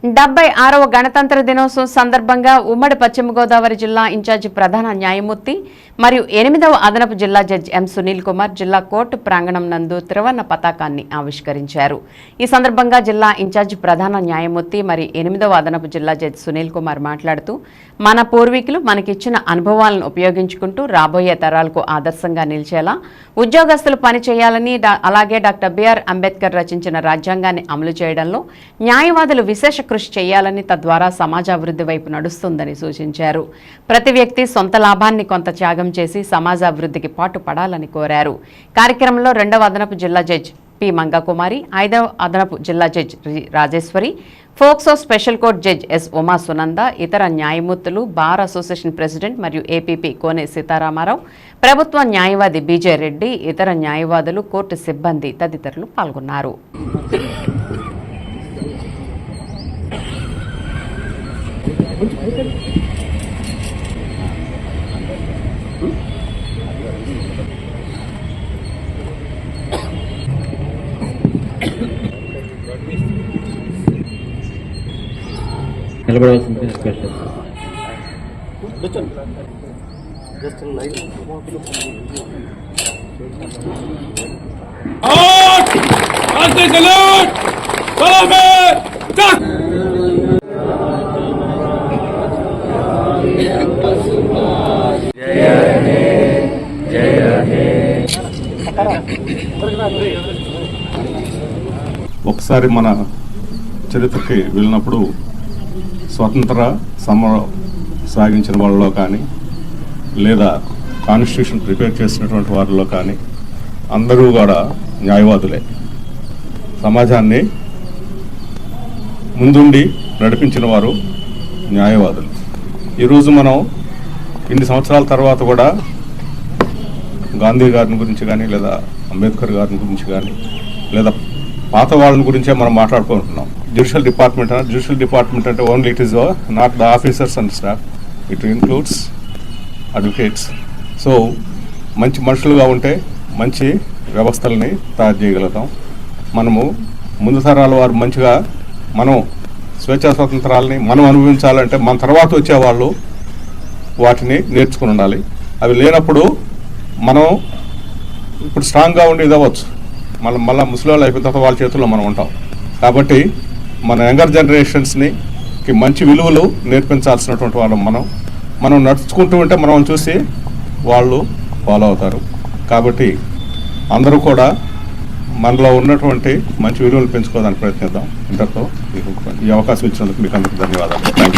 76వ గణతంత్ర దినోత్సవం సందర్భంగా ఉమ్మడి పశ్చిమ గోదావరి జిల్లా ఇన్ఛార్జి ప్రధాన న్యాయమూర్తి మరియు 8వ అదనపు జిల్లా జడ్జి ఎం సునీల్ కుమార్ జిల్లా కోర్టు ప్రాంగణం నందు త్రివర్ణ పతాకాన్ని ఆవిష్కరించారు. ఈ సందర్భంగా జిల్లా ఇన్ఛార్జి ప్రధాన న్యాయమూర్తి మరియు 8వ అదనపు జిల్లా జడ్జి సునీల్ కుమార్ మాట్లాడుతూ మన పూర్వీకులు మనకిచ్చిన అనుభవాలను ఉపయోగించుకుంటూ రాబోయే తరాలకు ఆదర్శంగా నిలిచేలా ఉద్యోగస్తులు పనిచేయాలని, అలాగే డాక్టర్ బిఆర్ అంబేద్కర్ రచించిన రాజ్యాంగాన్ని అమలు చేయడంలో న్యాయవాదులు విశేష కృషి చేయాలని, తద్వారా సమాజాభివృద్ధి వైపు నడుస్తుందని సూచించారు. ప్రతి వ్యక్తి సొంత లాభాన్ని కొంత త్యాగం చేసి సమాజాభివృద్ధికి పాటుపడాలని కోరారు. కార్యక్రమంలో 2వ అదనపు జిల్లా జడ్జి పి మంగకుమారి, 5వ అదనపు జిల్లా judge Rajeshwari, POCSO special court judge yes Uma Sunanda, ఇతర న్యాయమూర్తులు, బార్ అసోసియేషన్ ప్రెసిడెంట్ మరియు ఏపీపీ కోనే సీతారామారావు, ప్రభుత్వ న్యాయవాది బీజే రెడ్డి, ఇతర న్యాయవాదులు, కోర్టు సిబ్బంది తదితరులు పాల్గొన్నారు. నిలబడవలసింది రిక్వెస్ట్ చేస్తాను. ఒకసారి మన చరిత్రకి వెళ్ళినప్పుడు స్వతంత్ర సమరం సాగించిన వాళ్ళలో కానీ, లేదా కాన్స్టిట్యూషన్ ప్రిపేర్ చేసినటువంటి వారిలో కానీ అందరూ కూడా న్యాయవాదులే. సమాజాన్ని ముందుండి నడిపించిన వారు న్యాయవాదులు. ఈరోజు మనం ఇన్ని సంవత్సరాల తర్వాత కూడా గాంధీ గారిని గురించి కానీ, లేదా అంబేద్కర్ గారిని గురించి కానీ, లేదా పాత వాళ్ళని గురించే మనం మాట్లాడుకుంటున్నాం. జ్యుడిషియల్ డిపార్ట్మెంట్ అంటే only it is not the officers and staff, it includes advocates. So మంచి మనుషులుగా ఉంటే మంచి వ్యవస్థల్ని తయారు చేయగలుగుతాం. మనము ముందు తరాల వారు మంచిగా మనం స్వేచ్ఛా స్వాతంత్రాలని మనం అనుభవించాలంటే మన తర్వాత వచ్చేవాళ్ళు వాటిని నేర్చుకుని ఉండాలి. అవి లేనప్పుడు మనం ఇప్పుడు స్ట్రాంగ్గా ఉండి ఇదవచ్చు, మళ్ళీ ముసలి అయిపోయిన తర్వాత వాళ్ళ చేతుల్లో మనం ఉంటాం. కాబట్టి మన యంగర్ జనరేషన్స్ని మంచి విలువలు నేర్పించాల్సినటువంటి వాళ్ళం మనం నడుచుకుంటూ ఉంటే మనం చూసి వాళ్ళు ఫాలో అవుతారు. కాబట్టి అందరూ కూడా మనలో ఉన్నటువంటి మంచి విలువలు పెంచుకోవడానికి ప్రయత్నిద్దాం. ఇంతటితో ఈ అవకాశం ఇచ్చినందుకు మీకు అందరికీ ధన్యవాదాలు. Thank you.